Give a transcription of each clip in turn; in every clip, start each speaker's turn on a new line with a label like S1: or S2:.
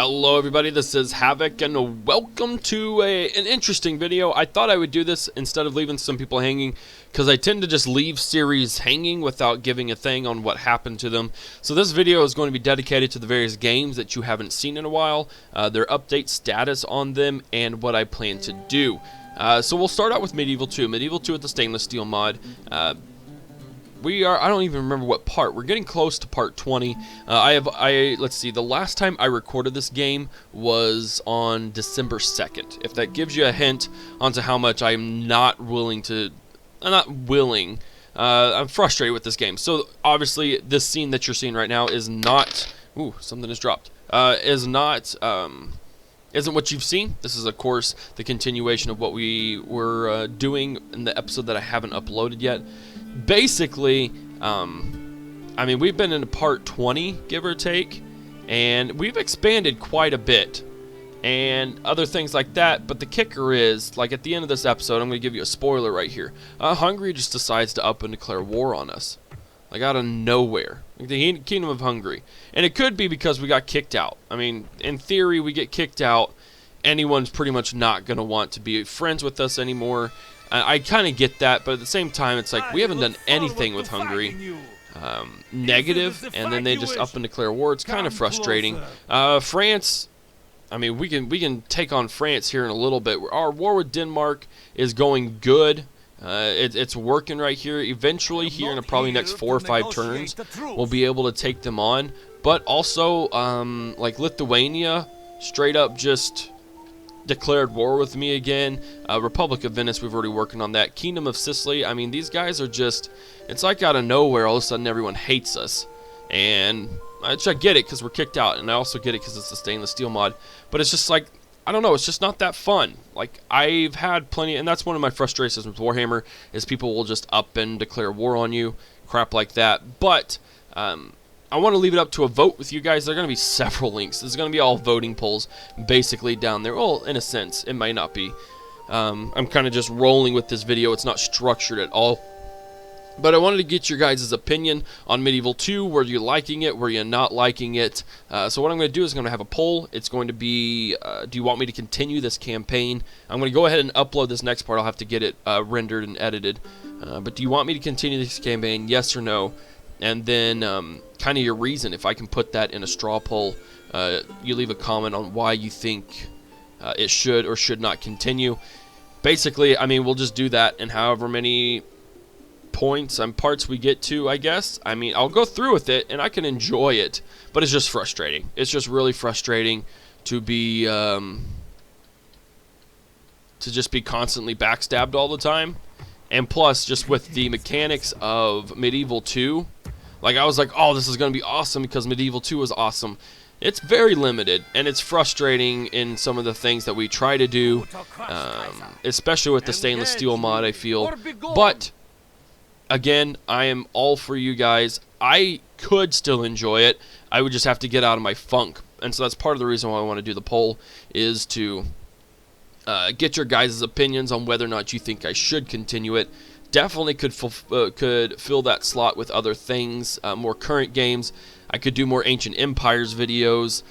S1: Hello everybody, this is Havoc and welcome to an interesting video. I thought I would do this instead of leaving some people hanging because I tend to just leave series hanging without giving a thing on what happened to them. So this video is going to be dedicated to the various games that you haven't seen in a while, their update status on them, and what I plan to do. So we'll start out with Medieval 2. Medieval 2 with the stainless steel mod. I don't even remember what part. We're getting close to part 20. Let's see, the last time I recorded this game was on December 2nd. If that gives you a hint onto how much I'm not willing to, I'm frustrated with this game. So obviously this scene that you're seeing right now is not, ooh, something has dropped, isn't what you've seen. This is, of course, the continuation of what we were doing in the episode that I haven't uploaded yet. Basically, I mean, we've been in part 20, give or take, and we've expanded quite a bit, and other things like that, but the kicker is, like, at the end of this episode, I'm going to give you a spoiler right here. Hungary just decides to up and declare war on us, like, out of nowhere. Like the Kingdom of Hungary. And it could be because we got kicked out. I mean, in theory, we get kicked out, anyone's pretty much not going to want to be friends with us anymore. I kind of get that, but at the same time, it's like we haven't done anything with Hungary negative, and then they just up and declare war. It's kind of frustrating. France, I mean, we can take on France here in a little bit. Our war with Denmark is going good. It's working right here. Eventually, here in the probably next 4 or 5 turns, we'll be able to take them on. But also, like Lithuania, straight up just declared war with me again. Republic of Venice, we've already working on that. Kingdom of Sicily, I mean, these guys are just, it's like out of nowhere, all of a sudden everyone hates us. And I get it because we're kicked out, and I also get it because it's the stainless steel mod. But it's just like, I don't know, it's just not that fun. Like, I've had plenty, and that's one of my frustrations with Warhammer, is people will just up and declare war on you, crap like that. But I want to leave it up to a vote with you guys. There are going to be several links. There's going to be all voting polls basically down there. Well, in a sense, it might not be. I'm kind of just rolling with this video. It's not structured at all. But I wanted to get your guys' opinion on Medieval 2. Were you liking it? Were you not liking it? So what I'm going to do is I'm going to have a poll. It's going to be, do you want me to continue this campaign? I'm going to go ahead and upload this next part. I'll have to get it rendered and edited. But do you want me to continue this campaign? Yes or no? And then kind of your reason, if I can put that in a straw poll. You leave a comment on why you think it should or should not continue. Basically, I mean, we'll just do that, and however many points and parts we get to, I guess. I mean, I'll go through with it, and I can enjoy it, but it's just frustrating. It's just really frustrating to be, to just be constantly backstabbed all the time. And plus, just with the mechanics of Medieval 2, like, I was like, oh, this is going to be awesome because Medieval 2 was awesome. It's very limited, and it's frustrating in some of the things that we try to do, especially with the stainless steel mod, I feel. But again, I am all for you guys. I could still enjoy it. I would just have to get out of my funk. And so that's part of the reason why I want to do the poll, is to get your guys' opinions on whether or not you think I should continue it. Definitely could fill that slot with other things, more current games. I could do more Ancient Empires videos,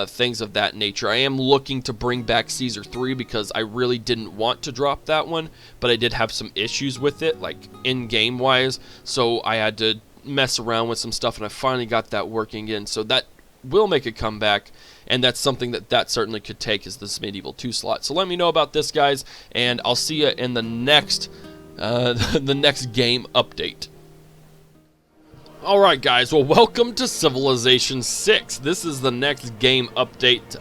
S1: things of that nature. I am looking to bring back Caesar 3 because I really didn't want to drop that one, but I did have some issues with it, like in-game wise, so I had to mess around with some stuff, and I finally got that working in, so that will make a comeback, and that's something that certainly could take, is this Medieval 2 slot. So let me know about this, guys, and I'll see you in the next game update. Alright guys, well, welcome to Civilization 6. This is the next game update.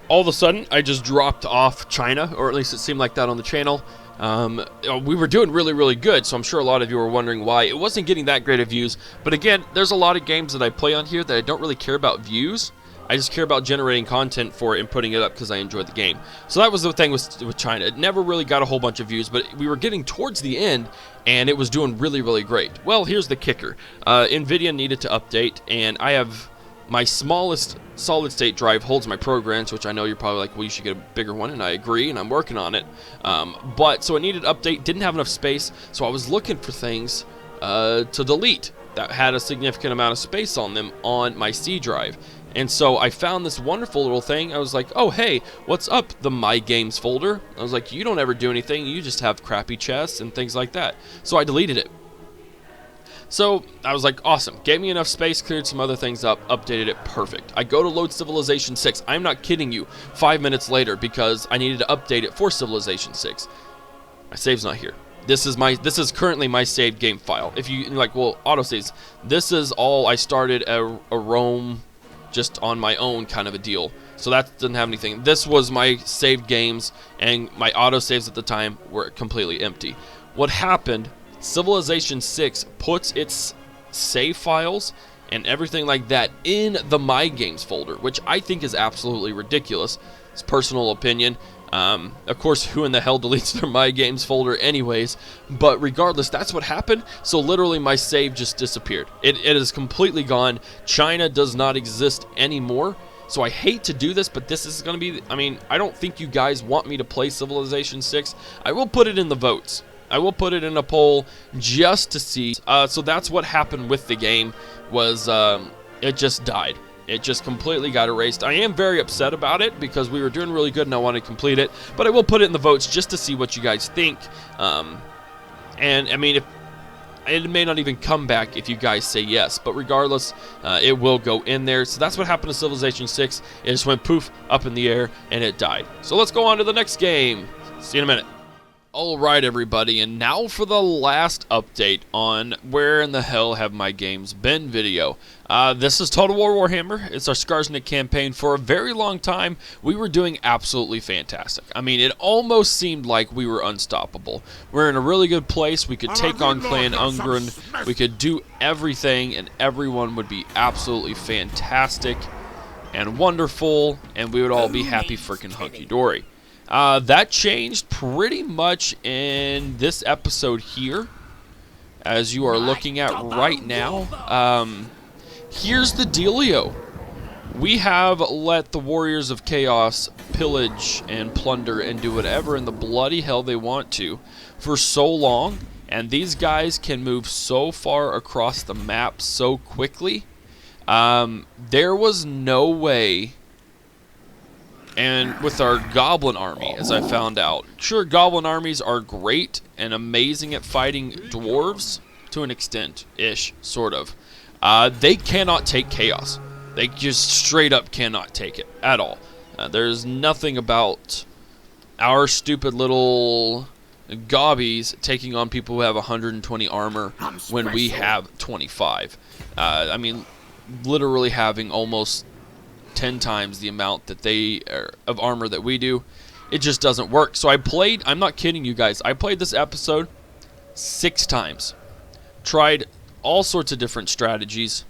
S1: All of a sudden, I just dropped off China, or at least it seemed like that on the channel. We were doing really, really good, so I'm sure a lot of you were wondering why. It wasn't getting that great of views, but again, there's a lot of games that I play on here that I don't really care about views. I just care about generating content for it and putting it up because I enjoy the game. So that was the thing with China. It never really got a whole bunch of views, but we were getting towards the end, and it was doing really, really great. Well, here's the kicker. NVIDIA needed to update, and I have my smallest solid-state drive holds my programs, which I know you're probably like, well, you should get a bigger one, and I agree, and I'm working on it. So it needed update, didn't have enough space, so I was looking for things to delete that had a significant amount of space on them on my C drive. And so I found this wonderful little thing. I was like, oh, hey, what's up, the My Games folder? I was like, you don't ever do anything. You just have crappy chests and things like that. So I deleted it. So I was like, awesome. Gave me enough space, cleared some other things up, updated it, perfect. I go to load Civilization 6. I'm not kidding you. 5 minutes later, because I needed to update it for Civilization 6. My save's not here. This is currently my saved game file. If you're like, well, autosaves. This is all I started a Rome just on my own kind of a deal. So that doesn't have anything. This was my saved games, and my autosaves at the time were completely empty. What happened, Civilization 6 puts its save files and everything like that in the My Games folder, which I think is absolutely ridiculous. It's personal opinion. Of course, who in the hell deletes their My Games folder anyways? But regardless, that's what happened. So literally my save just disappeared. It is completely gone. China does not exist anymore. So I hate to do this, but this is going to be... I mean, I don't think you guys want me to play Civilization 6. I will put it in the votes. I will put it in a poll just to see. So that's what happened with the game, was it just died. It just completely got erased. I am very upset about it because we were doing really good and I want to complete it. But I will put it in the votes just to see what you guys think. And I mean, it may not even come back if you guys say yes. But regardless, it will go in there. So that's what happened to Civilization 6. It just went poof up in the air and it died. So let's go on to the next game. See you in a minute. Alright everybody, and now for the last update on where in the hell have my games been video. This is Total War Warhammer. It's our Skarsnik campaign. For a very long time, we were doing absolutely fantastic. I mean, it almost seemed like we were unstoppable. We're in a really good place. We could take on Clan Ungren. We could do everything, and everyone would be absolutely fantastic and wonderful, and we would all be happy freaking hunky-dory. That changed pretty much in this episode here, as you are looking at right now. Here's the dealio. We have let the Warriors of Chaos pillage and plunder and do whatever in the bloody hell they want to for so long, and these guys can move so far across the map so quickly. There was no way. And with our goblin army, as I found out. Sure, goblin armies are great and amazing at fighting dwarves to an extent-ish, sort of. They cannot take chaos. They just straight up cannot take it at all. There's nothing about our stupid little gobbies taking on people who have 120 armor when we have 25. I mean, literally having almost 10 times the amount that they of armor that we do. It just doesn't work. So I'm not kidding you guys, I played this episode 6 times. Tried all sorts of different strategies.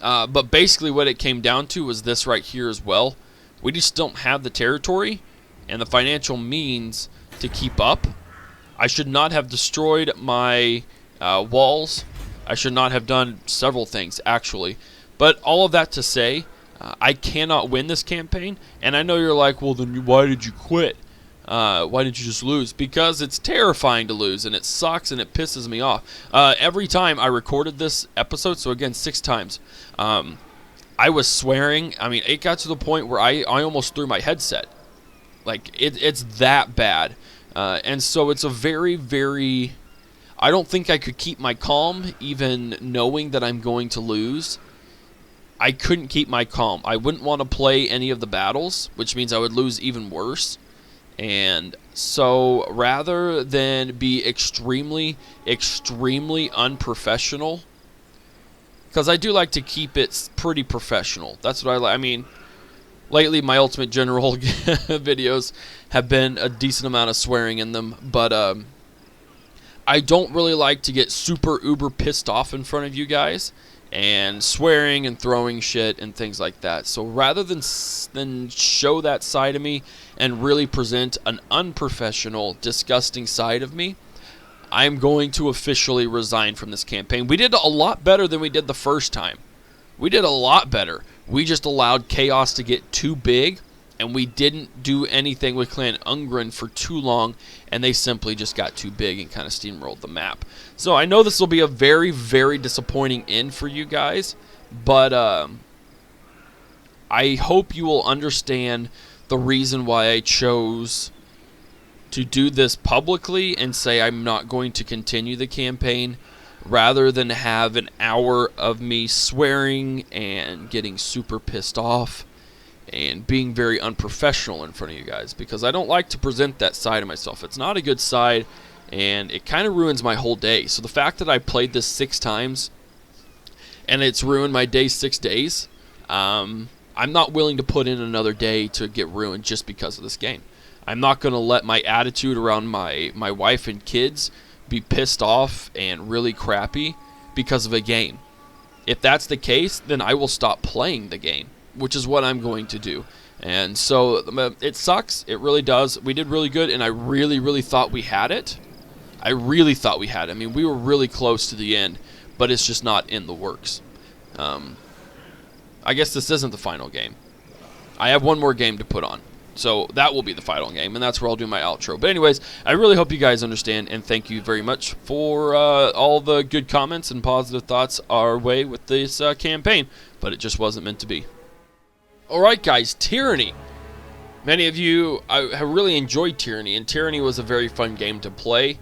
S1: But basically what it came down to was this right here as well. We just don't have the territory and the financial means to keep up. I should not have destroyed my walls. I should not have done several things, actually. But all of that to say, I cannot win this campaign, and I know you're like, well, then why did you quit? Why did you just lose? Because it's terrifying to lose, and it sucks, and it pisses me off. Every time I recorded this episode, so again, 6 times, I was swearing. I mean, it got to the point where I almost threw my headset. Like, it's that bad. And so it's a very, very... I don't think I could keep my calm, even knowing that I'm going to lose. I couldn't keep my calm. I wouldn't want to play any of the battles, which means I would lose even worse. And so rather than be extremely, extremely unprofessional, because I do like to keep it pretty professional. That's what I like. I mean, lately my Ultimate General videos have been a decent amount of swearing in them, but I don't really like to get super uber pissed off in front of you guys and swearing and throwing shit and things like that. So rather than show that side of me and really present an unprofessional, disgusting side of me, I'm going to officially resign from this campaign. We did a lot better than we did the first time. We did a lot better. We just allowed chaos to get too big, and we didn't do anything with Clan Ungren for too long, and they simply just got too big and kind of steamrolled the map. So I know this will be a very, very disappointing end for you guys, but I hope you will understand the reason why I chose to do this publicly and say I'm not going to continue the campaign, rather than have an hour of me swearing and getting super pissed off and being very unprofessional in front of you guys, because I don't like to present that side of myself. It's not a good side, and it kind of ruins my whole day. So the fact that I played this 6 times and it's ruined my day 6 days, I'm not willing to put in another day to get ruined just because of this game. I'm not going to let my attitude around my wife and kids be pissed off and really crappy because of a game. If that's the case, then I will stop playing the game, which is what I'm going to do. And so it sucks. It really does. We did really good, and I really, really thought we had it. I really thought we had it. I mean, we were really close to the end, but it's just not in the works. I guess this isn't the final game. I have one more game to put on. So that will be the final game, and that's where I'll do my outro. But anyways, I really hope you guys understand, and thank you very much for all the good comments and positive thoughts our way with this campaign. But it just wasn't meant to be. Alright guys, Tyranny. Many of you have really enjoyed Tyranny, and Tyranny was a very fun game to play.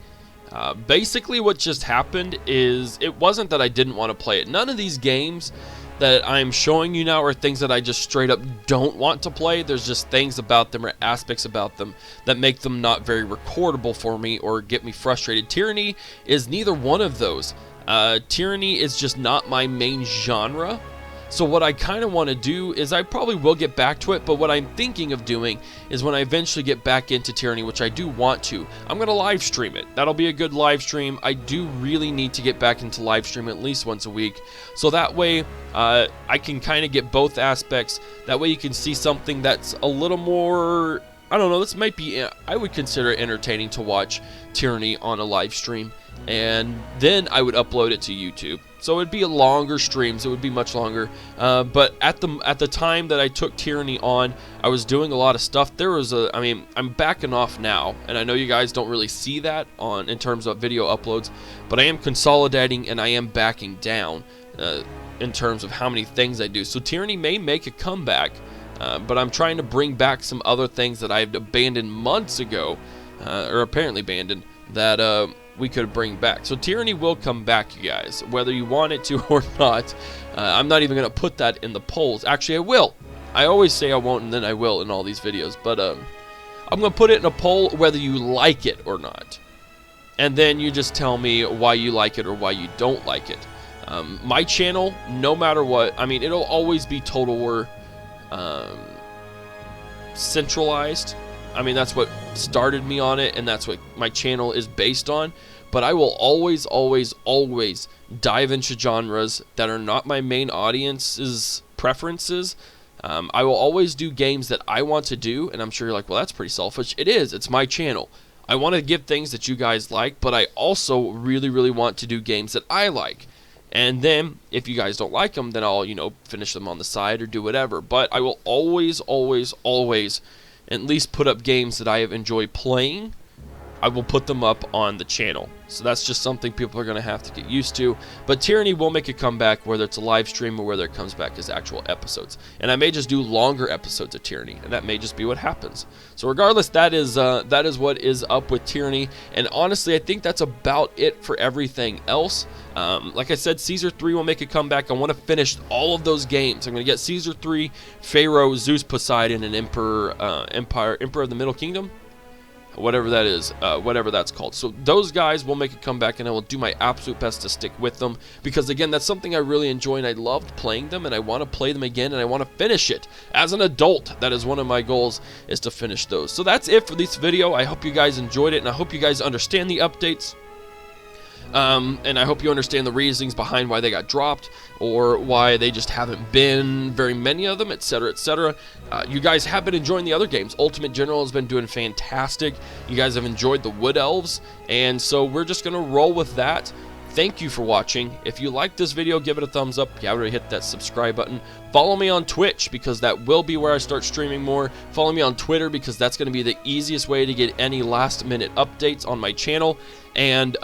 S1: Basically what just happened is, it wasn't that I didn't want to play it. None of these games that I'm showing you now are things that I just straight up don't want to play. There's just things about them or aspects about them that make them not very recordable for me or get me frustrated. Tyranny is neither one of those. Tyranny is just not my main genre. So what I kind of want to do is, I probably will get back to it, but what I'm thinking of doing is, when I eventually get back into Tyranny, which I do want to, I'm going to live stream it. That'll be a good live stream. I do really need to get back into live stream at least once a week, so that way I can kind of get both aspects. That way you can see something that's a little more, I don't know, this might be, I would consider entertaining to watch Tyranny on a live stream, and then I would upload it to YouTube. So it'd be a longer streams. It would be much longer. But at the time that I took Tyranny on, I was doing a lot of stuff. There was I mean, I'm backing off now, and I know you guys don't really see that in terms of video uploads, but I am consolidating and I am backing down in terms of how many things I do. So Tyranny may make a comeback, but I'm trying to bring back some other things that I've abandoned months ago, or apparently abandoned, that we could bring back. So Tyranny will come back, you guys, whether you want it to or not. I'm not even going to put that in the polls. Actually, I will. I always say I won't, and then I will in all these videos. But I'm going to put it in a poll whether you like it or not. And then you just tell me why you like it or why you don't like it. My channel, no matter what, I mean, it'll always be Total War centralized. I mean, that's what started me on it, and that's what my channel is based on. But I will always, always, always dive into genres that are not my main audience's preferences. I will always do games that I want to do, and I'm sure you're like, well, that's pretty selfish. It is. It's my channel. I want to give things that you guys like, but I also really, really want to do games that I like. And then, if you guys don't like them, then I'll, you know, finish them on the side or do whatever. But I will always, always, always at least put up games that I have enjoyed playing. I will put them up on the channel. So that's just something people are going to have to get used to. But Tyranny will make a comeback, whether it's a live stream or whether it comes back as actual episodes. And I may just do longer episodes of Tyranny, and that may just be what happens. So regardless, that is what is up with Tyranny. And honestly, I think that's about it for everything else. Like I said, Caesar 3 will make a comeback. I want to finish all of those games. I'm going to get Caesar 3, Pharaoh, Zeus, Poseidon, and Emperor of the Middle Kingdom. Whatever that is, whatever that's called. So those guys will make a comeback, and I will do my absolute best to stick with them, because again, that's something I really enjoy, and I loved playing them, and I want to play them again, and I want to finish it as an adult. That is one of my goals, is to finish those. So that's it for this video. I hope you guys enjoyed it, and I hope you guys understand the updates. And I hope you understand the reasons behind why they got dropped, or why they just haven't been very many of them, etc., etc. You guys have been enjoying the other games. Ultimate General has been doing fantastic. You guys have enjoyed the Wood Elves, and so we're just going to roll with that. Thank you for watching. If you liked this video, give it a thumbs up. You already hit that subscribe button. Follow me on Twitch, because that will be where I start streaming more. Follow me on Twitter, because that's going to be the easiest way to get any last-minute updates on my channel. And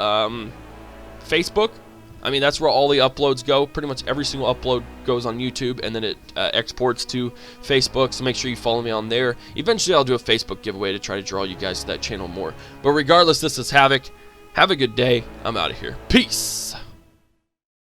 S1: Facebook, I mean, that's where all the uploads go. Pretty much every single upload goes on YouTube, and then it exports to Facebook, so make sure you follow me on there. Eventually, I'll do a Facebook giveaway to try to draw you guys to that channel more. But regardless, this is Havoc. Have a good day. I'm out of here. Peace.